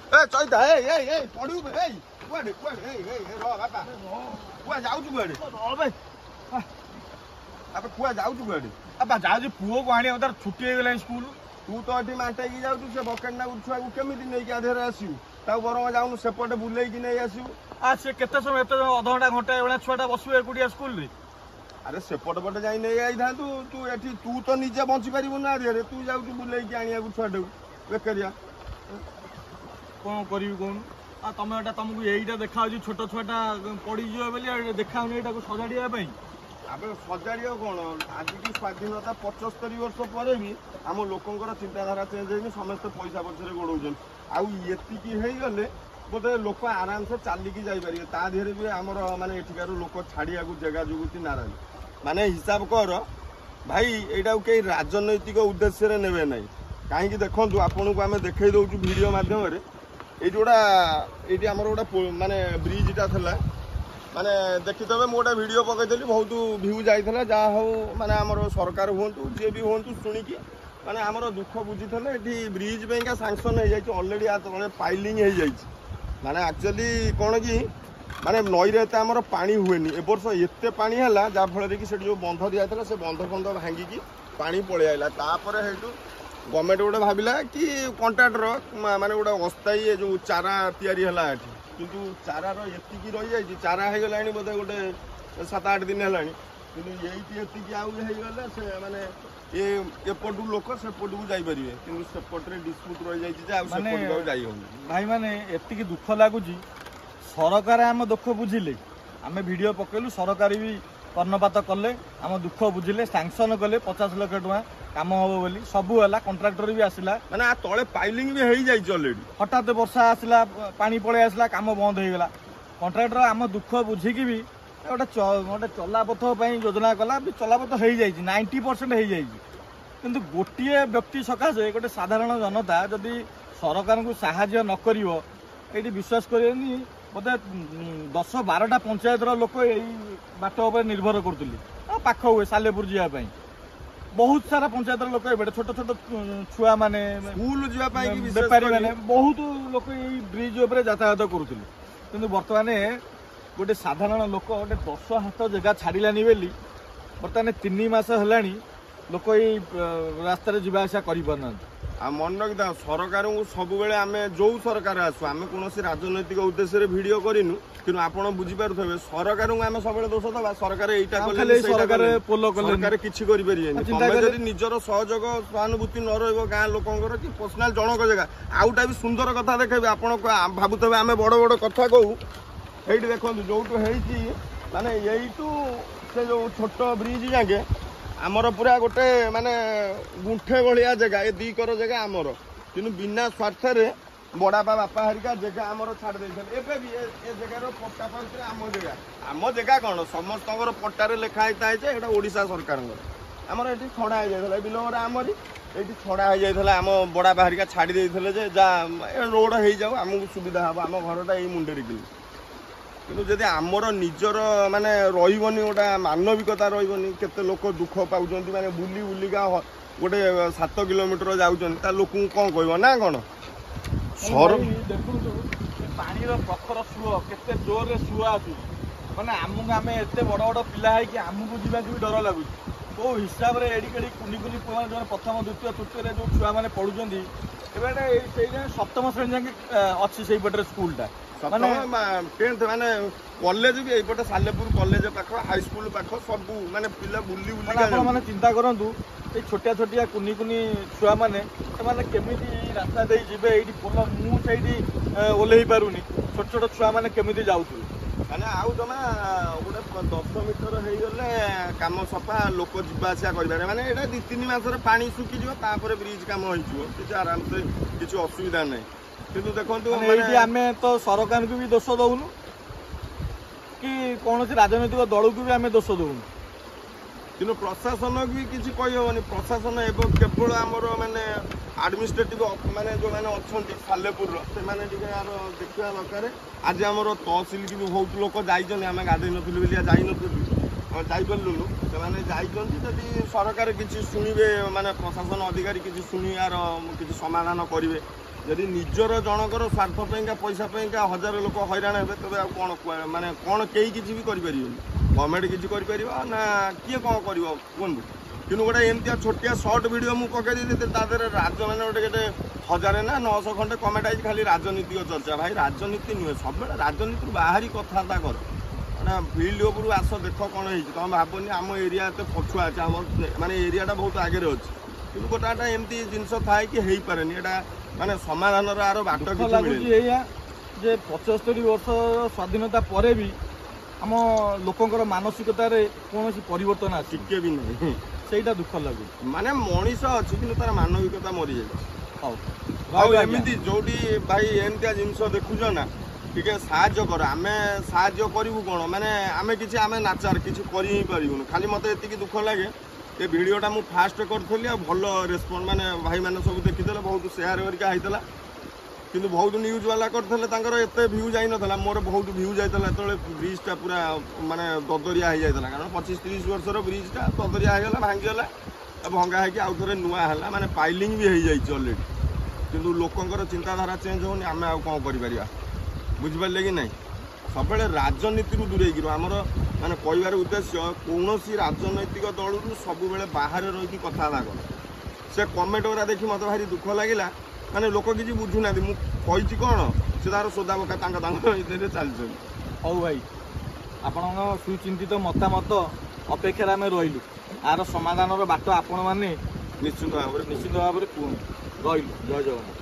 ए चैता ए पड़ू ए कुआडे कुआडे ए रो बापा कुआ जाउछु कुआडे भाई अब कुआ जाउछु कुआडे अब जाउछु पुओ को आनी उधर छुट्टी हो गला स्कूल तू तो एठी मांटाई जाउछु से बकेट ना उछुआ को केमिति नै के आधेर आसिउ ता बरम जाउनु सेपटे बुलेई कि नै आसिउ आ से केते समय एते आधा घंटा एवला छुआटा बसु एकुडिया स्कूल रे अरे सेपट पटे जाई नै आई था तू एठी तू तो निजे बंची परिबु ना रे तू जाउछु बुलेई कि आनिया को छुआडे बेकरिया कोन करिवि कोन आ तमे एटा तुमको एईटा देखाउ जी छोट छुआटा पड़ी जियो बेली देखाउ नै एटा को सजाडिया पई आबे सजाड़िया कौन आज की स्वाधीनता 75 वर्ष पर भी आम लोकंर चिंताधारा चेंज होनी समस्त पैसा पछरे गोड़ौन आती गले बोधे लोक आराम से चलिकी जापर ता देहरे भी आमर माने एठिकार लोक छाड़िया जगह जुगुती नाराज माने हिसाब कर भाई यहाँ कई राजनैतिक उद्देश्य ने ना कहीं देखूँ आपन को आम देखई दौचु वीडियो मध्यम ये गोटा ये आमर गोटा माने ब्रिजटा था माने देखिथे मुझे वीडियो पकईली बहुत भ्यू जाइए जहाँ हो माने आमर सरकार हूँ जी भी हूँ शुणिकी माने आमर दुख बुझी ये ब्रिज का सांक्शन हो जाए अलरेडी तले पाइलिंग हो जाए माने एक्चुअली कौन कि माने नई रे आमर पानी हुए ए वर्ष एत पानी है जहाँफल कि जो बंध दिया था से बंध बंध भांगिकी पानी पलि आइला तापर हेतु गवर्नमेंट गोटे भाविला कि कंट्राक्टर माने गोटे अस्थायी जो चारा तैयारी है किंतु चारार एति रही जाए चारा हो गला बोधे गोटे 7-8 दिन है कि आउगले से माने एपटू लोक सेपटू जापर कि सेपटे डिस्प्यूट रही जाए भाई माने एति दुख लगुच सरकार आम दुख बुझिले आम वीडियो पकेलु सरकार भी कर्णपात कले आम दुख बुझिले सांक्शन कले 50 लाख टका काम हम बोली सबू है कंट्राक्टर भी आसला माने तले पाइलिंग भी हो जाए अलरेडी हठात वर्षा आसला पानी पड़े आसला काम बंद हो गला कंट्राक्टर आम दुख बुझिकी भी गोटे चलापथ योजना कला चलापथ हो जाए 90% हो जाए किंतु गोटे व्यक्ति सकाशे गोटे साधारण जनता जदि सरकार को साहाय्य न करिवो एठी विश्वास करेनि बोधे 10-12टा पंचायतर लोक यही बाट उपर निर्भर करुले पाख हुए सालेपुर जावाई बहुत सारा पंचायतर लोक ए छोट छोट छुआ माने स्कूल जावाई बेपारी माने बहुत लोक यही ब्रिज उपर यातायात करुले किंतु बर्तमान गोटे साधारण लोक गोटे 10 हाथ जगह छाड़िलानी बेली बर्तमान 3 मास है लोक यही रास्तार जावा आसा कर मन रखी सरकार को सब आम जो सरकार आसु आम कौन राजनैतिक उद्देश्य वीडियो करूँ कि आप बुझीपारे सरकार को आम सब दोष दबा सरकार सरकार किसी करें निजर सहयोग सहानुभूति न रहा लोकर कि पर्सनाल जनक जगह आउटा भी सुंदर कथा देखे आप भावुवे आम बड़ बड़ कथा कहू ये देखो जो माने यही से जो छोट ब्रिज जाके आमर पूरा गोटे माने गुंठे भाया जगह ये 2 एकर जगह आमर कि बिना स्वार्थ बड़ापा बापा हरिका जगह आमर छाड़ दे भी ए जगार पट्टा पास आम जगह कौन समस्त पट्टार लिखाई था ओडिशा सरकार आमर ये छड़ा हो जाता बिल आमरी ये छड़ा हो जाता आम बड़ापा हरिका छाड़ी देते जा रोड हो जाऊ आमको सुविधा हम आम घरटा यही मुंडे कि जदि आमर निजर माने रही गोटा मानविकता रही केते लोक दुख पाँच माने बुली बुलिका गोटे 7 किलोमीटर जाऊँ लोक कौन कह ना कौन पानी प्रखर सुह केते जोर रे सुह आसु माने आमको आम एत बड़ बड़ पिला है कि आमको जावाक भी डर लगुच कौ हिसाब से एड़ी केड़ी कुनी कुनी पुआ जो प्रथम द्वितीय तृतीय जो छुआ मैंने पढ़ुंट सप्तम श्रेणी जाके अच्छी से पटे स्कूलटा माने 10th माने कॉलेज भी एपटे सालेपुर कॉलेज पाख हाई स्कूल पाख सब माने पिला बुली बुली माने चिंता करंतु ए छोटिया छोटिया कुनी कुनी छुआ माने केमिति रास्ता दे जिबे एठी पोल मु सेठी ओलेही पारुनी छोट छोट छुआ माने केमिति जाउथु माने आउ जमा गोटे 10 मीटर हो गले काम सफा लोक जीवा आसा करिबारे माने एटा 2-3 मास रे पानी सुखी जिवो तापर ब्रिज काम होइजिवो किछ आराम से किछ असुविधा नै किंतु देखंतु एठी आमे तो सरकार को भी दोष दउनु कि कौन राजनैतिक दल को भी आम दोष दौन कि प्रशासन भी किसी कहीहबनी प्रशासन एवं केवल आमर माने एडमिनिस्ट्रेटिव माने जो मैंने अच्छा सालेपुर से देखा दरकार आज आमर तहसिल की भी बहुत लोग जाइए आम गाधे नुलु जाइलुनु से सरकार किसी शुणे माने प्रशासन अधिकारी किसी शुणी यार किसी समाधान करेंगे ଯଦି ନିଜର ଜଣଙ୍କର ସ୍ୱାର୍ଥ ପାଇଁକା ପଇସା ପାଇଁକା ହଜାର ଲୋକ ହଇରାଣ ହେବେ ତେବେ ଆଉ କ'ଣ ମାନେ କ'ଣ କେହି କିଛି ବି କରିପାରିବେନି। ଗଭର୍ଣ୍ଣମେଣ୍ଟ କିଛି କରିପାରିବ ନା କିଏ କ'ଣ କରିବ କୁହନ୍ତୁ। କିନ୍ତୁ ଗୋଟେ ଏମିତିଆ ଛୋଟିଆ ସର୍ଟ ଭିଡ଼ିଓ ମୁଁ ପକେଇ ଦେଇଥିଲି ତା ଦେହରେ ମାନେ ଗୋଟେ 1000 ନା 900 ଖଣ୍ଡେ କମେଣ୍ଟ ଆଇଛି ଖାଲି ରାଜନୀତିକ ଚର୍ଚ୍ଚା। ଭାଇ ରାଜନୀତି ନୁହେଁ, ସବୁବେଳେ ରାଜନୀତିରୁ ବାହାରି କଥାବାର୍ତ୍ତା କର। ମାନେ ଫିଲ୍ଡ ଉପରୁ ଆସ ଦେଖ କ'ଣ ହେଇଛି। ତମେ ଭାବନି ଆମ ଏରିଆ ଏତେ ପଛୁଆ ଅଛି, ଆମର ମାନେ ଏରିଆଟା ବହୁତ ଆଗରେ ଅଛି। କିନ୍ତୁ ଗୋଟାଟା ଏମିତି ଜିନିଷ ଥାଏ କି ହେଇପାରେନି, ଏଇଟା ମାନେ ସମାଧାନର ଆର ବାଟ କିଛି ଲାଗୁଛି ମିଳେନି। ଏଇଆ ଯେ 75 ବର୍ଷ ସ୍ୱାଧୀନତା ପରେ ବି ଆମ ଲୋକଙ୍କର ମାନସିକତାରେ କୌଣସି ପରିବର୍ତ୍ତନ ଆସି ଟିକେ ବି ନାହିଁ, ସେଇଟା ଦୁଃଖ ଲାଗୁଛି। ମାନେ ମଣିଷ ଅଛି କିନ୍ତୁ ତାର ମାନବିକତା ମରିଯାଇଛି। ହଉ ଆଉ ଏମିତି ଯୋଉଠି ଭାଇ ଏମିତିଆ ଜିନିଷ ଦେଖୁଛ ନା ଟିକେ ସାହାଯ୍ୟ କର। ଆମେ ସାହାଯ୍ୟ କରିବୁ କ'ଣ, ମାନେ ଆମେ ନାଚାର କିଛି କରି ହିଁ ପାରିବୁନି। ଖାଲି ମୋତେ ଏତିକି ଦୁଃଖ ଲାଗେ ଏ ଭିଡ଼ିଓଟା ମୁଁ ଫାଷ୍ଟ କରିଥିଲି ଆଉ ଭଲ ରେସ୍ପନ୍ସ ମାନେ ଭାଇମାନେ ସବୁ ଦେଖିଦେଲେ, ବହୁତ ସେୟାର ହେରିକା ହେଇଥିଲା। କିନ୍ତୁ ବହୁତ ନ୍ୟୁଜ୍ ବାଲା କରିଥିଲେ ତାଙ୍କର ଏତେ ଭ୍ୟୁ ଯାଇନଥିଲା, ମୋର ବହୁତ ଭ୍ୟୁ ଯାଇଥିଲା। ଯେତେବେଳେ ବ୍ରିଜ୍ଟା ପୁରା ମାନେ ଦଦରିଆ ହେଇଯାଇଥିଲା, କାରଣ 25-30 ବର୍ଷର ବ୍ରିଜ୍ଟା ଦଦରିଆ ହେଇଗଲା, ଭାଙ୍ଗିଗଲା, ଭଙ୍ଗା ହେଇକି ଆଉ ଥରେ ନୂଆ ହେଲା, ମାନେ ପାଇଲିଂ ବି ହେଇଯାଇଛି ଅଲରେଡ଼ି। କିନ୍ତୁ ଲୋକଙ୍କର ଚିନ୍ତାଧାରା ଚେଞ୍ଜ ହେଉନି, ଆମେ ଆଉ କ'ଣ କରିପାରିବା ବୁଝିପାରିଲେ କି ନାହିଁ। ସବୁବେଳେ ରାଜନୀତିରୁ ଦୂରେଇକି ଆମର ମାନେ କହିବାର ଉଦ୍ଦେଶ୍ୟ କୌଣସି ରାଜନୈତିକ ଦଳରୁ ସବୁବେଳେ ବାହାରେ ରହିକି କଥାବାର୍ତ୍ତା କର। ସେ କମେଣ୍ଟ ଗୁଡ଼ା ଦେଖି ମୋତେ ଭାରି ଦୁଃଖ ଲାଗିଲା। ମାନେ ଲୋକ କିଛି ବୁଝୁନାହାନ୍ତି, ମୁଁ କହିଛି କ'ଣ ସେ ତାର ସୋଦା ପକା ତାଙ୍କ ଭିତରେ ଚାଲିଛନ୍ତି। ହଉ ଭାଇ, ଆପଣଙ୍କ ସୁଚିନ୍ତିତ ମତାମତ ଅପେକ୍ଷାରେ ଆମେ ରହିଲୁ। ଆର ସମାଧାନର ବାଟ ଆପଣମାନେ ନିଶ୍ଚିନ୍ତ ଭାବରେ କୁହନ୍ତୁ। ରହିଲୁ, ଜୟ ଜଗନ୍ନାଥ।